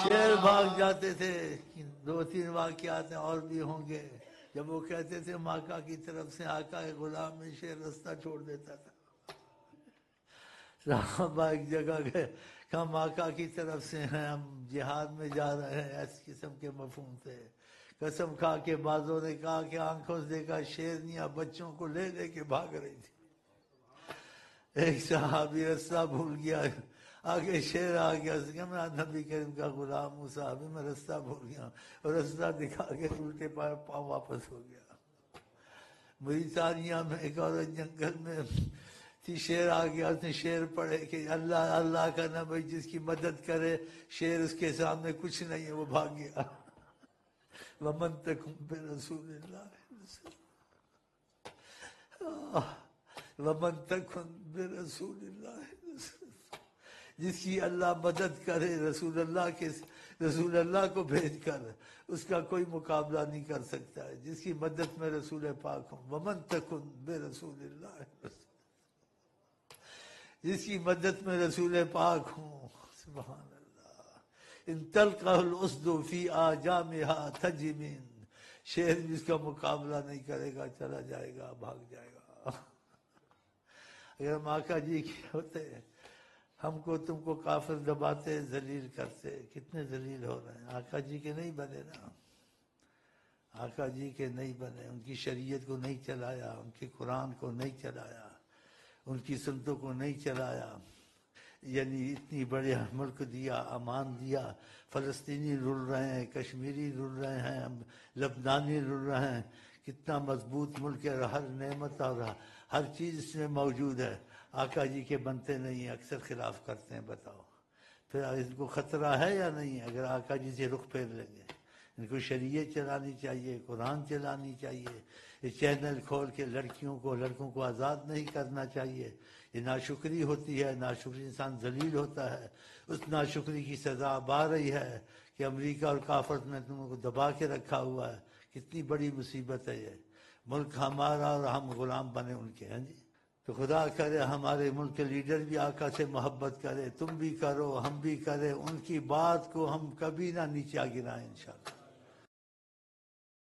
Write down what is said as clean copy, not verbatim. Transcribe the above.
شیر بھاگ جاتے تھے، 2-3 واقعات اور بھی ہوں گے، جب وہ کہتے تھے ماکا کی طرف سے آقا کے غلام میں شیر رستہ چھوڑ دیتا تھا۔ صحابہ ایک جگہ گئے، کہا ماکا کی طرف سے ہیں، ہم جہاد میں جا رہے ہیں، اس قسم کے مفہوم تھے۔ قسم کھا کے بعضوں نے کہا کہ آنکھوں سے دیکھا شیرنیاں بچوں کو لے لے کے بھاگ رہی تھی۔ ایک صحابی رستہ بھول گیا، آگے شیر آ گیا، اس کہ میں نبی کریم کا غلام ہوں صحابی، میں رستہ بھول گیا، اور رستہ دکھا کے الٹے پاؤں واپس ہو گیا۔ مریتانیہ میں ایک اور جنگل میں تھی، شیر آ گیا، اس نے شیر پڑھے کہ اللہ اللہ کا نبی جس کی مدد کرے، شیر اس کے سامنے کچھ نہیں ہے، وہ بھاگ گیا۔ وَمَن تَكُن بِرَسُولِ اللَّهِ وَمَن تَكُن بِرَسُولِ اللَّهِ، جس کی اللہ مدد کرے رسول اللہ کو بھیج کر، اس کا کوئی مقابلہ نہیں کر سکتا ہے، جس کی مدد میں رسول پاک ہوں۔ وَمَن تَكُن بِرَسُولِ اللَّهِ، جس کی مدد میں رسول پاک ہوں۔ سبحان اللہ۔ ان تلقہ الاسد فی آجامہا تجمن، شیر جس کا مقابلہ نہیں کرے گا چلا جائے گا، بھاگ جائے گا۔ اگر ہم آقا جی کے ہوتے، ہم کو تم کو کافر دباتے، ذلیل کرتے، کتنے ذلیل ہو رہے ہیں۔ آقا جی کے نہیں بنے نا، آقا جی کے نہیں بنے، ان کی شریعت کو نہیں چلایا، ان کے قرآن کو نہیں چلایا، ان کی سنتوں کو نہیں چلایا۔ یعنی اتنی بڑے ملک دیا، امان دیا، فلسطینی رل رہے ہیں، کشمیری رل رہے ہیں، لبنانی رل رہے ہیں، کتنا مضبوط ملک ہے، ہر نعمت اور ہر چیز اس میں موجود ہے۔ آقا جی کے بنتے نہیں ہیں، اکثر خلاف کرتے ہیں۔ بتاؤ پھر ان کو خطرہ ہے یا نہیں ہے اگر آقا جی سے رخ پھیر لیں گے؟ ان کو شریعت چلانی چاہیے، قرآن چلانی چاہیے، یہ چینل کھول کے لڑکوں کو آزاد نہیں کرنا چاہیے۔ یہ ناشکری ہوتی ہے، ناشکری انسان ذلیل ہوتا ہے۔ اس ناشکری کی سزا اب آ رہی ہے کہ امریکہ اور کافر نے تم کو دبا کے رکھا ہوا ہے۔ کتنی بڑی مصیبت ہے یہ، ملک ہمارا اور ہم غلام بنے ان کے۔ ہیں جی، تو خدا کرے ہمارے ملک کے لیڈر بھی آقا سے محبت کرے، تم بھی کرو، ہم بھی کریں، ان کی بات کو ہم کبھی نہ نیچا گرائیں انشاءاللہ۔